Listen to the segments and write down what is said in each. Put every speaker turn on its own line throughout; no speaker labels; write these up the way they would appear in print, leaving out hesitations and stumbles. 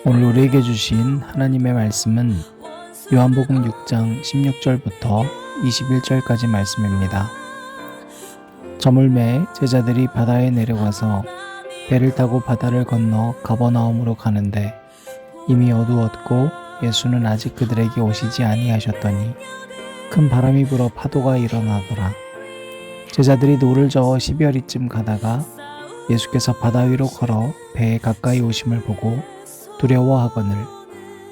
오늘 우리에게 주신 하나님의 말씀은 요한복음 6장 16절부터 21절까지 말씀입니다. 저물매 제자들이 바다에 내려가서 배를 타고 바다를 건너 가버나움으로 가는데 이미 어두웠고 예수는 아직 그들에게 오시지 아니하셨더니 큰 바람이 불어 파도가 일어나더라. 제자들이 노를 저어 12여리쯤 가다가 예수께서 바다 위로 걸어 배에 가까이 오심을 보고 두려워하거늘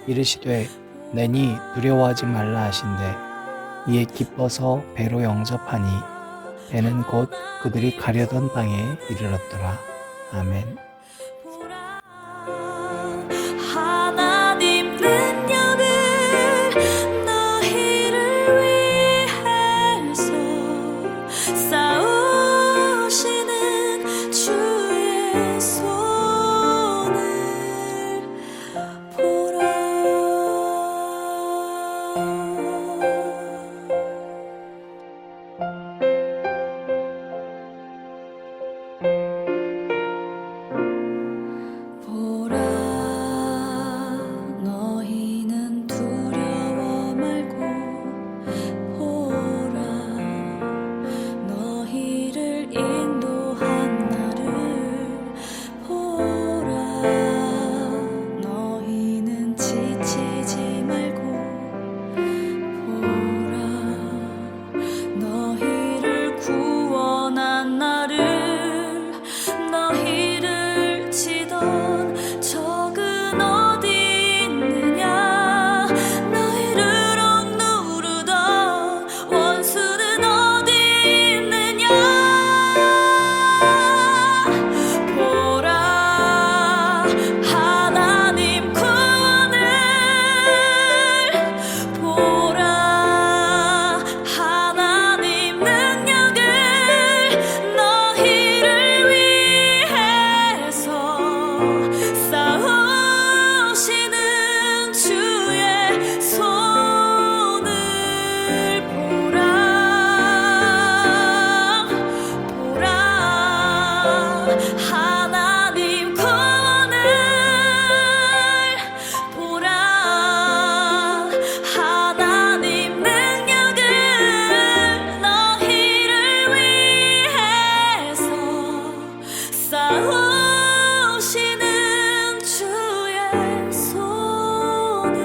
이르시되 내니 두려워하지 말라 하신대 이에 기뻐서 배로 영접하니 배는 곧 그들이 가려던 땅에 이르렀더라. 아멘.
하나님 능력을 너희를 위해서 싸우시는 주의 손을 보라. 너희는 두려워 말고 보라. 너희를 인도한 나를 보라. 너희는 지치지 말고 보라. 너희를 구원한 나를 너희를 치던 적은 어디 있느냐. 너희를 억누르던 원수는 어디 있느냐. 보라 하나님 구원을 보라. 하나님 능력을 너희를 위해서 싸우시는 주의 손을 보라. 보라 하나님 구원을 보라. 하나님 능력을 너희를 위해서 싸우시는 주의 손을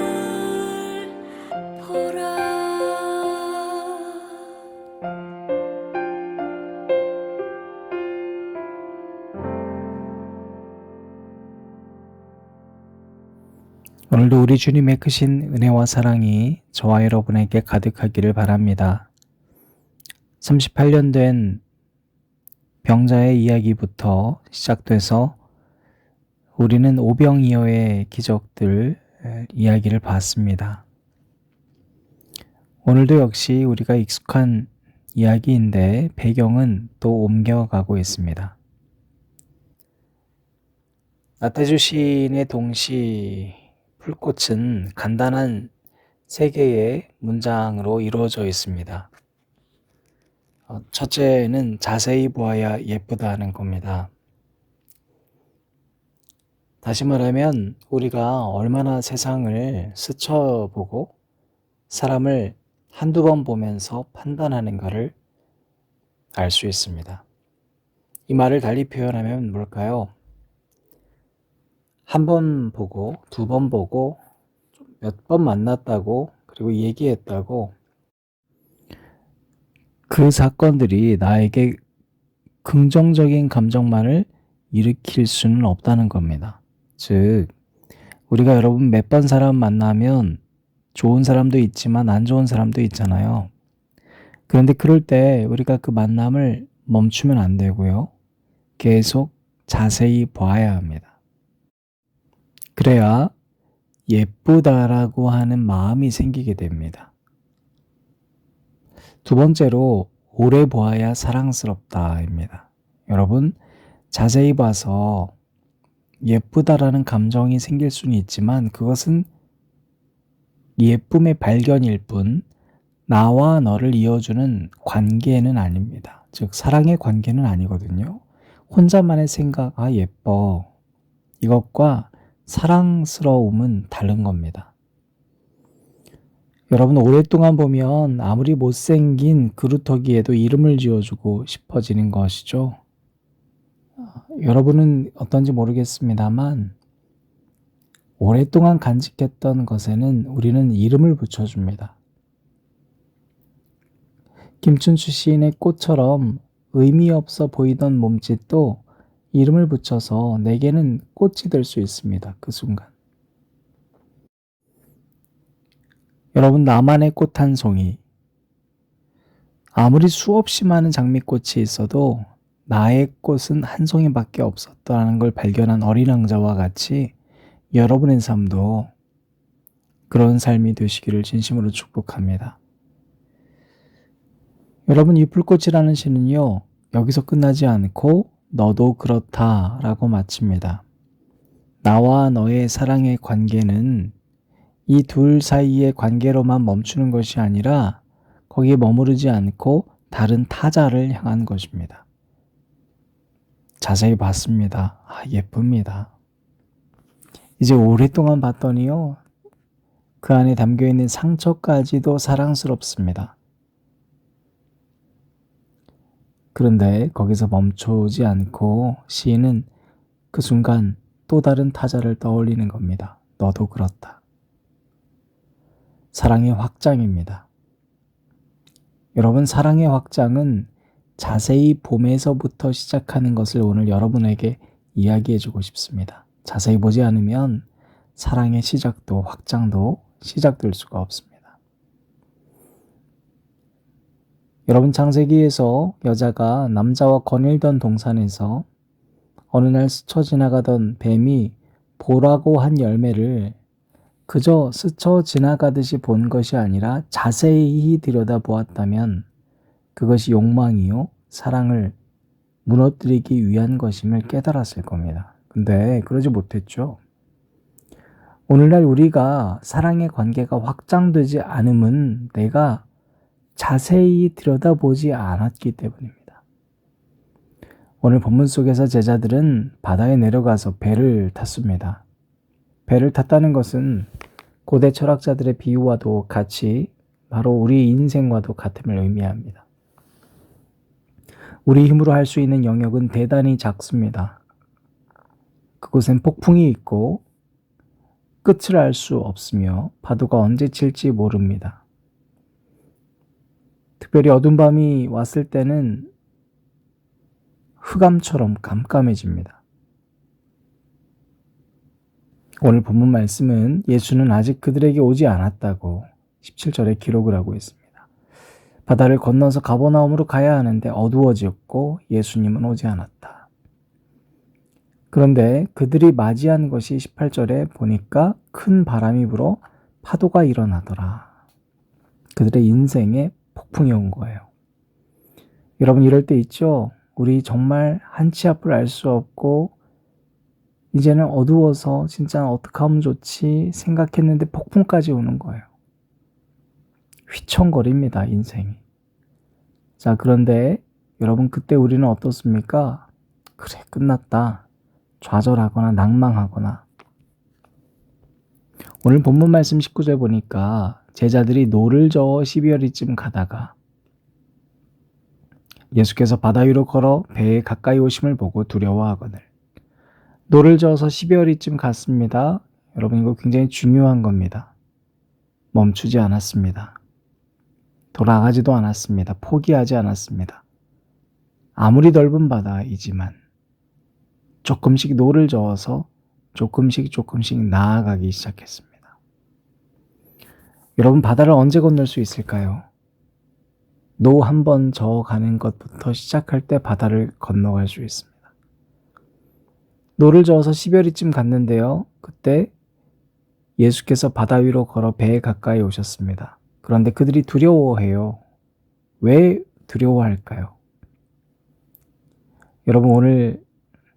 보라.
오늘도 우리 주님의 크신 은혜와 사랑이 저와 여러분에게 가득하기를 바랍니다. 38년 된 병자의 이야기부터 시작돼서 우리는 오병이어의 기적들 이야기를 봤습니다. 오늘도 역시 우리가 익숙한 이야기인데 배경은 또 옮겨가고 있습니다. 나태주 시인의 동시 풀꽃은 간단한 세 개의 문장으로 이루어져 있습니다. 첫째는 자세히 보아야 예쁘다는 겁니다. 다시 말하면 우리가 얼마나 세상을 스쳐보고 사람을 한두 번 보면서 판단하는가를 알 수 있습니다. 이 말을 달리 표현하면 뭘까요? 한 번 보고, 두 번 보고, 몇 번 만났다고, 그리고 얘기했다고 그 사건들이 나에게 긍정적인 감정만을 일으킬 수는 없다는 겁니다. 즉, 우리가 여러분 몇 번 사람 만나면 좋은 사람도 있지만 안 좋은 사람도 있잖아요. 그런데 그럴 때 우리가 그 만남을 멈추면 안 되고요. 계속 자세히 봐야 합니다. 그래야 예쁘다라고 하는 마음이 생기게 됩니다. 두 번째로 오래 보아야 사랑스럽다입니다. 여러분 자세히 봐서 예쁘다라는 감정이 생길 수는 있지만 그것은 예쁨의 발견일 뿐 나와 너를 이어주는 관계는 아닙니다. 즉 사랑의 관계는 아니거든요. 혼자만의 생각, 예뻐, 이것과 사랑스러움은 다른 겁니다. 여러분 오랫동안 보면 아무리 못생긴 그루터기에도 이름을 지어주고 싶어지는 것이죠. 여러분은 어떤지 모르겠습니다만 오랫동안 간직했던 것에는 우리는 이름을 붙여줍니다. 김춘추 시인의 꽃처럼 의미 없어 보이던 몸짓도 이름을 붙여서 내게는 꽃이 될 수 있습니다. 그 순간. 여러분 나만의 꽃 한 송이. 아무리 수없이 많은 장미꽃이 있어도 나의 꽃은 한 송이밖에 없었다는 걸 발견한 어린 왕자와 같이 여러분의 삶도 그런 삶이 되시기를 진심으로 축복합니다. 여러분 이 불꽃이라는 시는요. 여기서 끝나지 않고 너도 그렇다 라고 마칩니다. 나와 너의 사랑의 관계는 이 둘 사이의 관계로만 멈추는 것이 아니라 거기에 머무르지 않고 다른 타자를 향한 것입니다. 자세히 봤습니다. 예쁩니다. 이제 오랫동안 봤더니요. 그 안에 담겨있는 상처까지도 사랑스럽습니다. 그런데 거기서 멈추지 않고 시인은 그 순간 또 다른 타자를 떠올리는 겁니다. 너도 그렇다. 사랑의 확장입니다. 여러분 사랑의 확장은 자세히 봄에서부터 시작하는 것을 오늘 여러분에게 이야기해주고 싶습니다. 자세히 보지 않으면 사랑의 시작도 확장도 시작될 수가 없습니다. 여러분 창세기에서 여자가 남자와 거닐던 동산에서 어느 날 스쳐 지나가던 뱀이 보라고 한 열매를 그저 스쳐 지나가듯이 본 것이 아니라 자세히 들여다보았다면 그것이 욕망이요 사랑을 무너뜨리기 위한 것임을 깨달았을 겁니다. 근데 그러지 못했죠. 오늘날 우리가 사랑의 관계가 확장되지 않음은 내가 자세히 들여다보지 않았기 때문입니다. 오늘 본문 속에서 제자들은 바다에 내려가서 배를 탔습니다. 배를 탔다는 것은 고대 철학자들의 비유와도 같이 바로 우리 인생과도 같음을 의미합니다. 우리 힘으로 할 수 있는 영역은 대단히 작습니다. 그곳엔 폭풍이 있고 끝을 알 수 없으며 파도가 언제 칠지 모릅니다. 특별히 어두운 밤이 왔을 때는 흑암처럼 깜깜해집니다. 오늘 본문 말씀은 예수는 아직 그들에게 오지 않았다고 17절에 기록을 하고 있습니다. 바다를 건너서 가버나움으로 가야 하는데 어두워졌고 예수님은 오지 않았다. 그런데 그들이 맞이한 것이 18절에 보니까 큰 바람이 불어 파도가 일어나더라. 그들의 인생에 폭풍이 온 거예요. 여러분 이럴 때 있죠? 우리 정말 한치 앞을 알 수 없고 이제는 어두워서 진짜 어떻게 하면 좋지 생각했는데 폭풍까지 오는 거예요. 휘청거립니다, 인생이. 자, 그런데 여러분 그때 우리는 어떻습니까? 그래, 끝났다. 좌절하거나 낭망하거나. 오늘 본문 말씀 19절 보니까 제자들이 노를 저어 12월이쯤 가다가 예수께서 바다 위로 걸어 배에 가까이 오심을 보고 두려워하거늘. 노를 저어서 12월이쯤 갔습니다. 여러분 이거 굉장히 중요한 겁니다. 멈추지 않았습니다. 돌아가지도 않았습니다. 포기하지 않았습니다. 아무리 넓은 바다이지만 조금씩 노를 저어서 조금씩 나아가기 시작했습니다. 여러분 바다를 언제 건널 수 있을까요? 노 한 번 저어가는 것부터 시작할 때 바다를 건너갈 수 있습니다. 노를 저어서 10여리쯤 갔는데요. 그때 예수께서 바다 위로 걸어 배에 가까이 오셨습니다. 그런데 그들이 두려워해요. 왜 두려워할까요? 여러분 오늘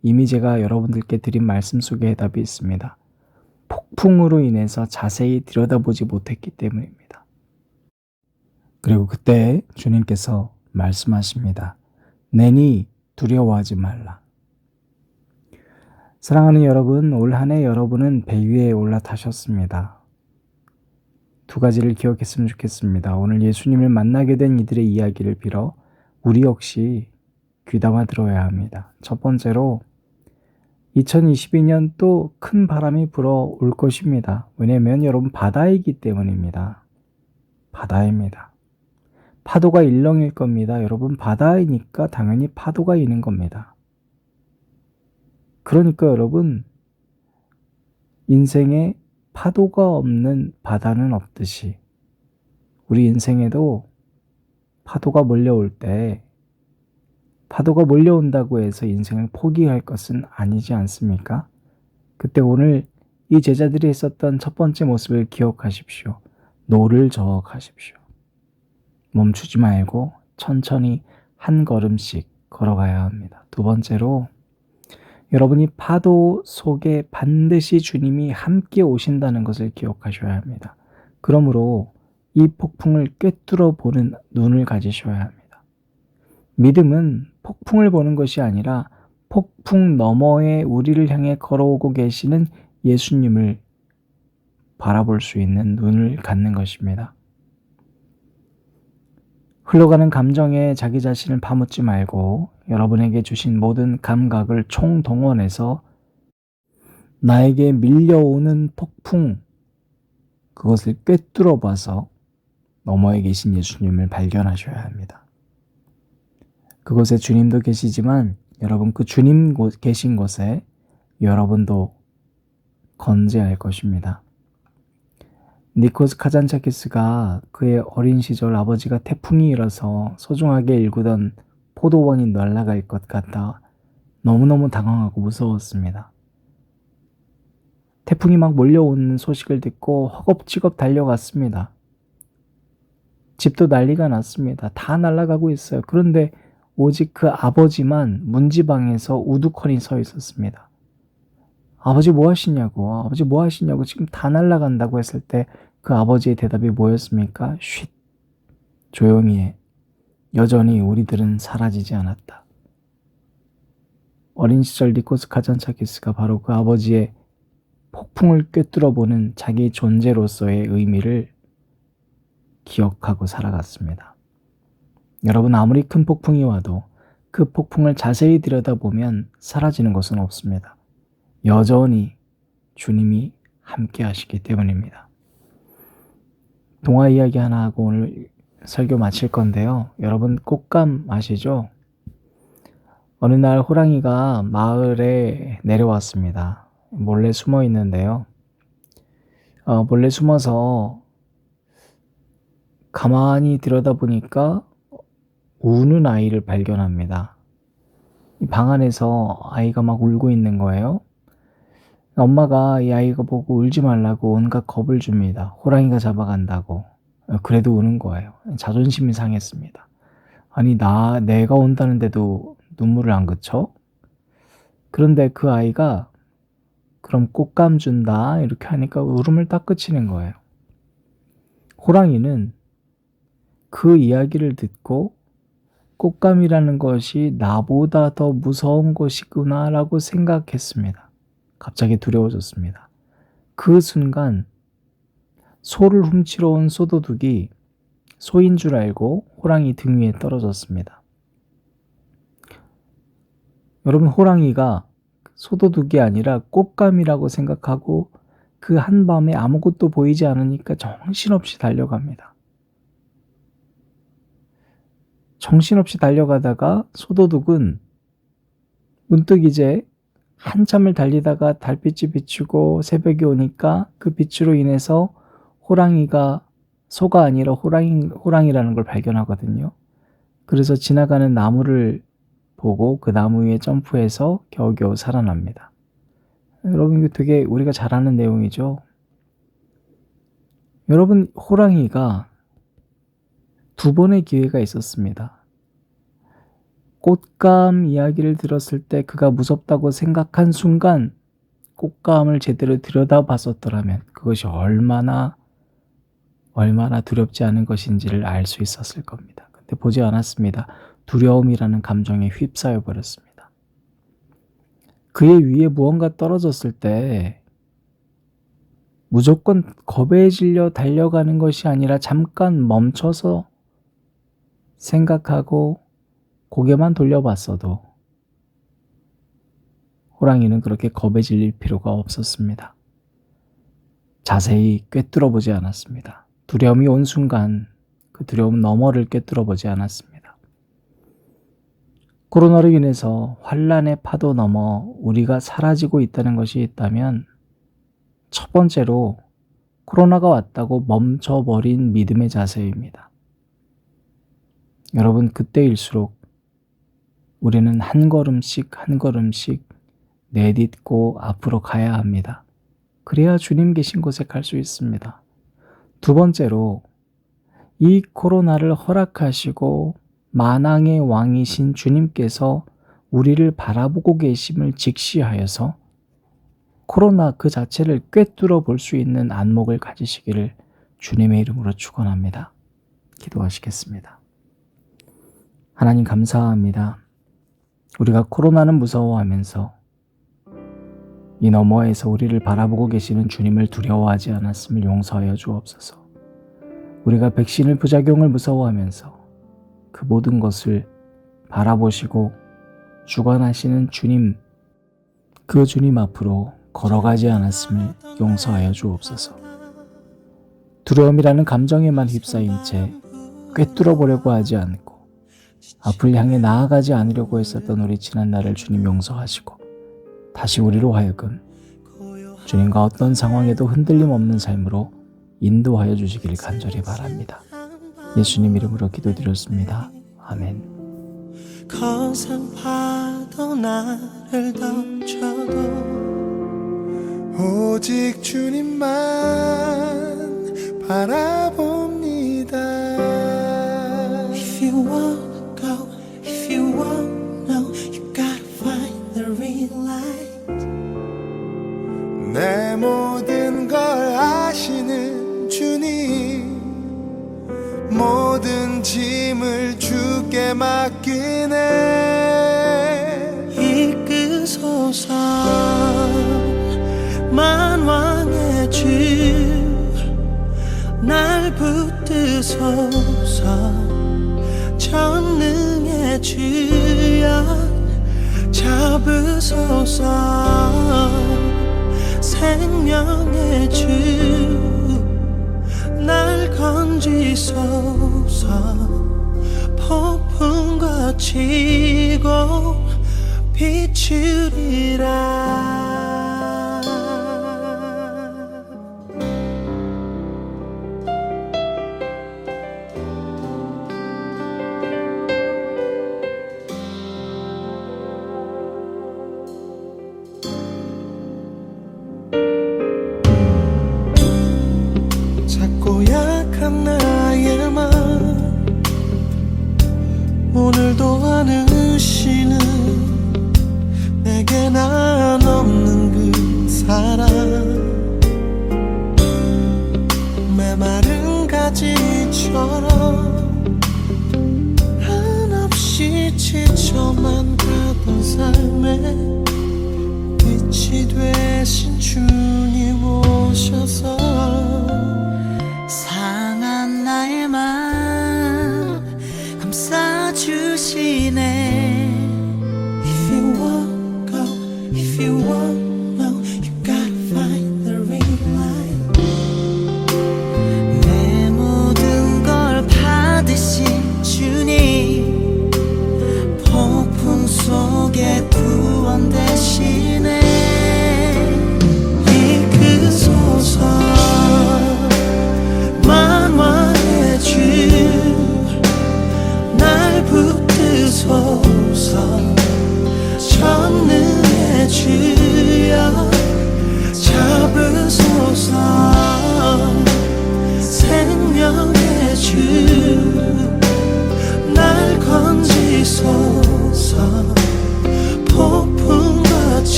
이미 제가 여러분들께 드린 말씀 속에 해답이 있습니다. 폭풍으로 인해서 자세히 들여다보지 못했기 때문입니다. 그리고 그때 주님께서 말씀하십니다. 내니 두려워하지 말라. 사랑하는 여러분, 올 한 해 여러분은 배 위에 올라타셨습니다. 두 가지를 기억했으면 좋겠습니다. 오늘 예수님을 만나게 된 이들의 이야기를 빌어 우리 역시 귀담아 들어야 합니다. 첫 번째로 2022년 또 큰 바람이 불어올 것입니다. 왜냐하면 여러분 바다이기 때문입니다. 바다입니다. 파도가 일렁일 겁니다. 여러분 바다이니까 당연히 파도가 있는 겁니다. 그러니까 여러분 인생에 파도가 없는 바다는 없듯이 우리 인생에도 파도가 몰려올 때 파도가 몰려온다고 해서 인생을 포기할 것은 아니지 않습니까? 그때 오늘 이 제자들이 했었던 첫 번째 모습을 기억하십시오. 노를 저어 가십시오. 멈추지 말고 천천히 한 걸음씩 걸어가야 합니다. 두 번째로 여러분이 파도 속에 반드시 주님이 함께 오신다는 것을 기억하셔야 합니다. 그러므로 이 폭풍을 꿰뚫어 보는 눈을 가지셔야 합니다. 믿음은 폭풍을 보는 것이 아니라 폭풍 너머에 우리를 향해 걸어오고 계시는 예수님을 바라볼 수 있는 눈을 갖는 것입니다. 흘러가는 감정에 자기 자신을 파묻지 말고 여러분에게 주신 모든 감각을 총동원해서 나에게 밀려오는 폭풍, 그것을 꿰뚫어 봐서 너머에 계신 예수님을 발견하셔야 합니다. 그곳에 주님도 계시지만 여러분 그 주님 계신 곳에 여러분도 건재할 것입니다. 니코스 카잔차키스가 그의 어린 시절 아버지가 태풍이 일어서 소중하게 일구던 포도원이 날아갈 것 같아 너무너무 당황하고 무서웠습니다. 태풍이 막 몰려오는 소식을 듣고 허겁지겁 달려갔습니다. 집도 난리가 났습니다. 다 날아가고 있어요. 그런데 오직 그 아버지만 문지방에서 우두커니 서 있었습니다. 아버지 뭐 하시냐고, 아버지 뭐 하시냐고, 지금 다 날아간다고 했을 때 그 아버지의 대답이 뭐였습니까? 쉿, 조용히 해. 여전히 우리들은 사라지지 않았다. 어린 시절 니코스 카잔차키스가 바로 그 아버지의 폭풍을 꿰뚫어 보는 자기 존재로서의 의미를 기억하고 살아갔습니다. 여러분 아무리 큰 폭풍이 와도 그 폭풍을 자세히 들여다보면 사라지는 것은 없습니다. 여전히 주님이 함께 하시기 때문입니다. 동화 이야기 하나 하고 오늘 설교 마칠 건데요. 여러분 꽃감 아시죠? 어느 날 호랑이가 마을에 내려왔습니다. 몰래 숨어 있는데요. 몰래 숨어서 가만히 들여다보니까 우는 아이를 발견합니다. 방 안에서 아이가 막 울고 있는 거예요. 엄마가 이 아이가 보고 울지 말라고 온갖 겁을 줍니다. 호랑이가 잡아간다고. 그래도 우는 거예요. 자존심이 상했습니다. 아니 내가 온다는데도 눈물을 안 그쳐? 그런데 그 아이가 그럼 꽃감 준다 이렇게 하니까 울음을 딱 그치는 거예요. 호랑이는 그 이야기를 듣고 꽃감이라는 것이 나보다 더 무서운 것이구나 라고 생각했습니다. 갑자기 두려워졌습니다. 그 순간 소를 훔치러 온 소도둑이 소인 줄 알고 호랑이 등 위에 떨어졌습니다. 여러분 호랑이가 소도둑이 아니라 꽃감이라고 생각하고 그 한밤에 아무것도 보이지 않으니까 정신없이 달려갑니다. 정신없이 달려가다가 소도둑은 문득 이제 한참을 달리다가 달빛이 비추고 새벽이 오니까 그 빛으로 인해서 호랑이가 소가 아니라 호랑이라는 걸 발견하거든요. 그래서 지나가는 나무를 보고 그 나무 위에 점프해서 겨우겨우 살아납니다. 여러분 이거 되게 우리가 잘 아는 내용이죠. 여러분 호랑이가 두 번의 기회가 있었습니다. 꽃감 이야기를 들었을 때 그가 무섭다고 생각한 순간 꽃감을 제대로 들여다봤었더라면 그것이 얼마나 두렵지 않은 것인지를 알 수 있었을 겁니다. 근데 보지 않았습니다. 두려움이라는 감정에 휩싸여 버렸습니다. 그의 위에 무언가 떨어졌을 때 무조건 겁에 질려 달려가는 것이 아니라 잠깐 멈춰서 생각하고 고개만 돌려봤어도 호랑이는 그렇게 겁에 질릴 필요가 없었습니다. 자세히 꿰뚫어 보지 않았습니다. 두려움이 온 순간 그 두려움 너머를 꿰뚫어 보지 않았습니다. 코로나로 인해서 환란의 파도 넘어 우리가 사라지고 있다는 것이 있다면 첫 번째로 코로나가 왔다고 멈춰버린 믿음의 자세입니다. 여러분, 그때일수록 우리는 한 걸음씩 한 걸음씩 내딛고 앞으로 가야 합니다. 그래야 주님 계신 곳에 갈 수 있습니다. 두 번째로 이 코로나를 허락하시고 만왕의 왕이신 주님께서 우리를 바라보고 계심을 직시하여서 코로나 그 자체를 꿰뚫어 볼 수 있는 안목을 가지시기를 주님의 이름으로 축원합니다. 기도하시겠습니다. 하나님 감사합니다. 우리가 코로나는 무서워하면서 이 너머에서 우리를 바라보고 계시는 주님을 두려워하지 않았음을 용서하여 주옵소서. 우리가 백신의 부작용을 무서워하면서 그 모든 것을 바라보시고 주관하시는 주님, 그 주님 앞으로 걸어가지 않았음을 용서하여 주옵소서. 두려움이라는 감정에만 휩싸인 채 꿰뚫어 보려고 하지 않고 앞을 향해 나아가지 않으려고 했었던 우리 지난 날을 주님 용서하시고 다시 우리로 하여금 주님과 어떤 상황에도 흔들림 없는 삶으로 인도하여 주시길 간절히 바랍니다. 예수님 이름으로 기도드렸습니다. 아멘.
거센 파도 나를 덮쳐도 오직 주님만 바라봅니다. If you wanna go, if you wanna know, you gotta find the real light. 내 모든 걸 아시는 주님, 모든 짐을 주께 맡기네. 이끄소서 만왕의 주, 날 붙드소서 전능의 주여 잡으소서. 생명의 주, 날 건지소서. 폭풍과 치고 비추리라. 작고 약한 나의 맘 오늘도 안으시는, 내게 난 없는 그 사랑. 메마른 가지처럼 한없이 지쳐만 가던 삶에 빛이 되신 주님 오셔서